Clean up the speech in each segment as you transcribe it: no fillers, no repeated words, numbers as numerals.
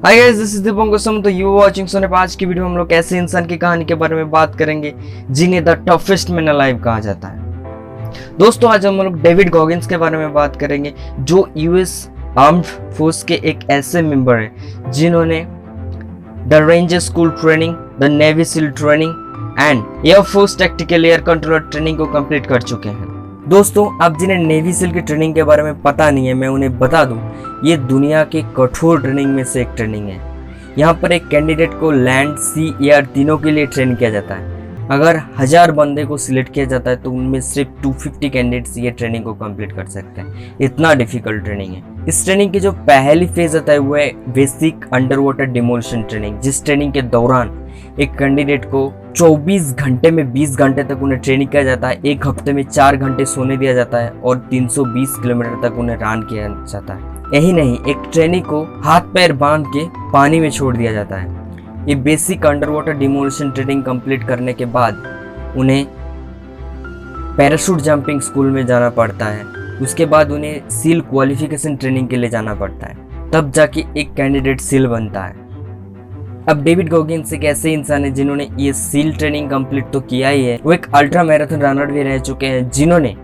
Hi guys, this is Dipankar. तो you watching सोने। आज की वीडियो में हम लोग ऐसे इंसान की कहानी के बारे में बात करेंगे जिन्हें द टफेस्ट मैन अलाइव कहा जाता है। दोस्तों, आज हम लोग डेविड गॉगिंस के बारे में बात करेंगे जो यूएस आर्म्ड फोर्स के एक ऐसे मेंबर हैं जिन्होंने the ranger school training, the navy seal training and air force tactical air controller training को कंप्लीट कर चुके हैं। दोस्तों, आप जिन्हें नेवी सील की ट्रेनिंग के बारे में पता नहीं है, मैं उन्हें बता दूं, ये दुनिया के कठोर ट्रेनिंग में से एक ट्रेनिंग है। यहाँ पर एक कैंडिडेट को लैंड, सी, एयर तीनों के लिए ट्रेन किया जाता है। अगर 1000 बंदे को सिलेक्ट किया जाता है तो उनमें सिर्फ 250 कैंडिडेट्स ये ट्रेनिंग को कंप्लीट कर सकते हैं। इतना डिफिकल्ट ट्रेनिंग है। इस ट्रेनिंग की जो पहली फेज आता है वो है basic under water demolition training, जिस ट्रेनिंग के दौरान एक कैंडिडेट को 24 घंटे में 20 घंटे तक उन्हें ट्रेनिंग किया जाता है। एक हफ्ते में 4 घंटे सोने दिया जाता है और 320 किलोमीटर तक उन्हें रन किया जाता है। यही नहीं, एक ट्रेनी को हाथ पैर बांध के पानी में छोड़ दिया जाता है। ये basic under water demolition training complete करने के बाद उन्हें पैराशूट जंपिंग स्कूल में जाना पड़ता है। उसके बाद उन्हें सील क्वालिफिकेशन ट्रेनिंग के लिए जाना पड़ता है, तब जाके एक कैंडिडेट सील बनता है। अब डेविड गॉगिंस एक ऐसे इंसान है जिन्होंने ये सील ट्रेनिंग कंप्लीट तो किया ही है, वो एक अल्ट्रा मैराथन रनर भी रह चुके हैं जिन्होंने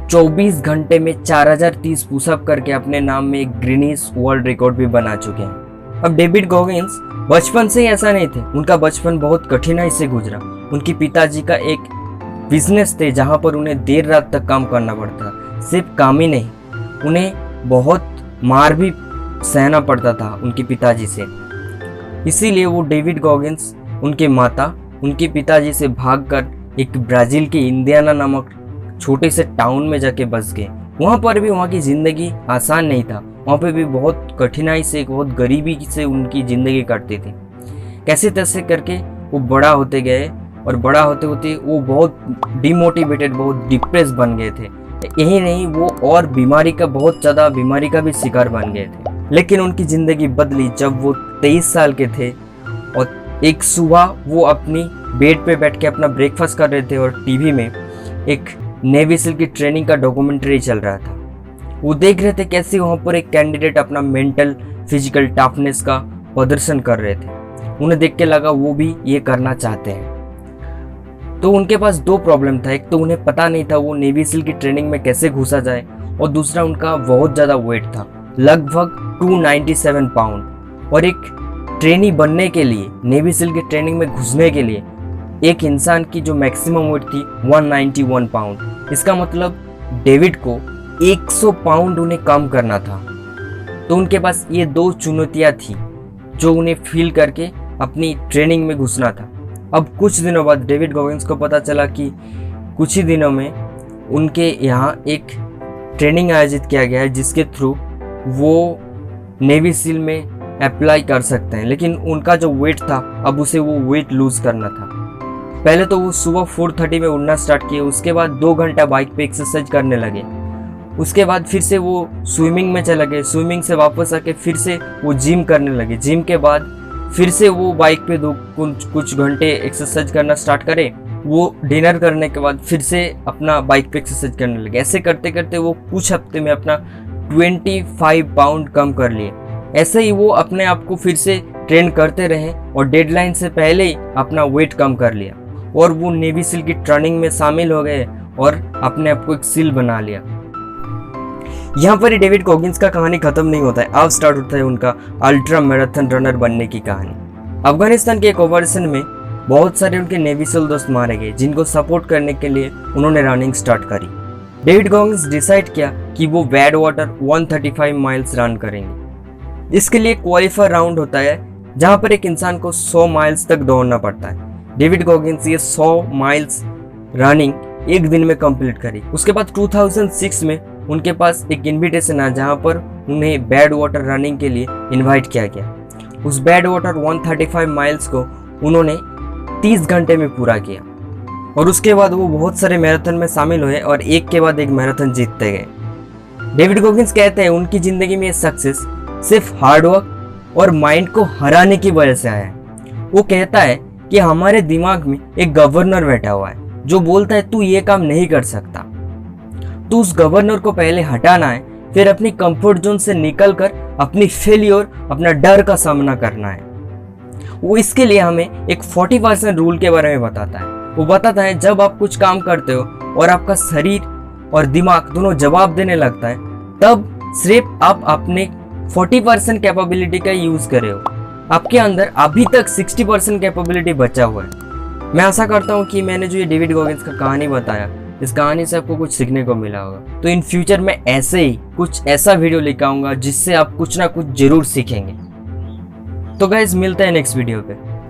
24 घंटे में 4030 पुशअप करके अपने नाम में एक गिनीज वर्ल्ड रिकॉर्ड भी बना चुके हैं। अब डेविड गॉगिंस बचपन से ही ऐसा नहीं थे, उनका बचपन बहुत कठिनाई से गुजरा। उनके पिताजी का एक बिजनेस थे जहां पर उन्हें देर रात तक काम करना पड़ता। सिर्फ काम ही नहीं, उन्हें बहुत मार भी सहना पड़ता था उनके पिताजी से। इसीलिए वो डेविड गॉगिंस उनके माता उनके पिताजी से भागकर एक ब्राज़ील के इंडियाना नामक छोटे से टाउन में जाके बस गए। वहाँ पर भी वहाँ की ज़िंदगी आसान नहीं था। वहाँ पे भी बहुत कठिनाई से, बहुत गरीबी से उनकी ज़िंदगी काटती थी। कैसे तैसे करके वो बड़ा होते गए और बड़ा होते होते वो बहुत डिमोटिवेटेड, बहुत डिप्रेस बन गए थे। यही नहीं, वो और बहुत ज़्यादा बीमारी का भी शिकार बन गए थे। लेकिन उनकी ज़िंदगी बदली जब वो 23 साल के थे और एक सुबह वो अपनी बेड पे बैठ के अपना ब्रेकफास्ट कर रहे थे और टीवी में एक नेवी सील की ट्रेनिंग का डॉक्यूमेंट्री चल रहा था। वो देख रहे थे कैसे वहाँ पर एक कैंडिडेट अपना मेंटल फिजिकल टफनेस का प्रदर्शन कर रहे थे। उन्हें देख के लगा वो भी ये करना चाहते हैं। तो उनके पास 2 प्रॉब्लम था। एक तो उन्हें पता नहीं था वो नेवी सील की ट्रेनिंग में कैसे घुसा जाए, और दूसरा उनका बहुत ज़्यादा वेट था, लगभग 297 पाउंड। और एक ट्रेनी बनने के लिए, नेवी सील की ट्रेनिंग में घुसने के लिए एक इंसान की जो मैक्सिमम वेट थी 191 पाउंड। इसका मतलब डेविड को 100 पाउंड उन्हें कम करना था। तो उनके पास ये 2 चुनौतियां थी जो उन्हें फील करके अपनी ट्रेनिंग में घुसना था। अब कुछ दिनों बाद डेविड गॉगिंस को पता चला कि कुछ ही दिनों में उनके यहाँ एक ट्रेनिंग आयोजित किया गया है जिसके थ्रू वो नेवी सील में अप्लाई कर सकते हैं। लेकिन उनका जो वेट था, अब उसे वो वेट लूज करना था। पहले तो वो सुबह 4:30 में उड़ना स्टार्ट किए, उसके बाद 2 घंटा बाइक पे एक्सरसाइज करने लगे। उसके बाद फिर से वो स्विमिंग में चले गए। स्विमिंग से वापस आके फिर से वो जिम करने लगे। जिम के बाद फिर से वो बाइक पे कुछ घंटे एक्सरसाइज करना स्टार्ट करे। वो डिनर करने के बाद फिर से अपना बाइक पे एक्सरसाइज करने लगे। ऐसे करते करते वो कुछ हफ्ते में अपना 25 पाउंड कम कर लिए। ऐसे ही वो अपने आप को फिर से ट्रेन करते रहे और डेडलाइन से पहले ही अपना वेट कम कर लिया और वो नेवी सील की ट्रेनिंग में शामिल हो गए और अपने आप को एक सील बना लिया। यहाँ पर ही डेविड गॉगिंस का कहानी खत्म नहीं होता है। अब स्टार्ट होता है उनका अल्ट्रा मैराथन रनर बनने की कहानी। अफगानिस्तान के एक ऑपरेशन में बहुत सारे उनके नेवी सील दोस्त मारे गए जिनको सपोर्ट करने के लिए उन्होंने रनिंग स्टार्ट करी। डेविड गॉगिंस डिसाइड किया कि वो बैड वाटर 135 माइल्स रन करेंगे। इसके लिए क्वालिफायर राउंड होता है जहाँ पर एक इंसान को 100 माइल्स तक दौड़ना पड़ता है। डेविड गॉगिंस ये 100 माइल्स रनिंग एक दिन में कंप्लीट करी। उसके बाद 2006 में उनके पास एक इनविटेशन आया जहां पर उन्हें बैड वाटर रनिंग के लिए इनवाइट किया गया। उस बैड वाटर 135 माइल्स को उन्होंने 30 घंटे में पूरा किया और उसके बाद वो बहुत सारे मैराथन में शामिल हुए और एक के बाद एक मैराथन जीतते गए। डेविड गॉगिंस कहते हैं उनकी ज़िंदगी में सक्सेस सिर्फ हार्डवर्क और माइंड को हराने की वजह से आया है। वो कहता है कि हमारे दिमाग में एक गवर्नर बैठा हुआ है जो बोलता है तू ये काम नहीं कर सकता। तो उस गवर्नर को पहले हटाना है, फिर अपनी कंफर्ट जोन से निकलकर अपनी फेलियर, अपना डर का सामना करना है। वो इसके लिए हमें एक 40% रूल के बारे में बताता है। वो बताता है जब आप कुछ काम करते हो और आपका शरीर और दिमाग दोनों जवाब देने लगता है, तब सिर्फ आप अपने 40% कैपेबिलिटी का यूज करे हो। आपके अंदर अभी तक 60% कैपेबिलिटी बचा हुआ है। मैं आशा करता हूँ कि मैंने जो ये डेविड गॉगिंस का कहानी बताया, इस कहानी से आपको कुछ सीखने को मिला होगा। तो इन फ्यूचर में ऐसे ही कुछ ऐसा वीडियो लेकर आऊंगा जिससे आप कुछ ना कुछ जरूर सीखेंगे। तो गाइस, मिलते हैं नेक्स्ट वीडियो पे।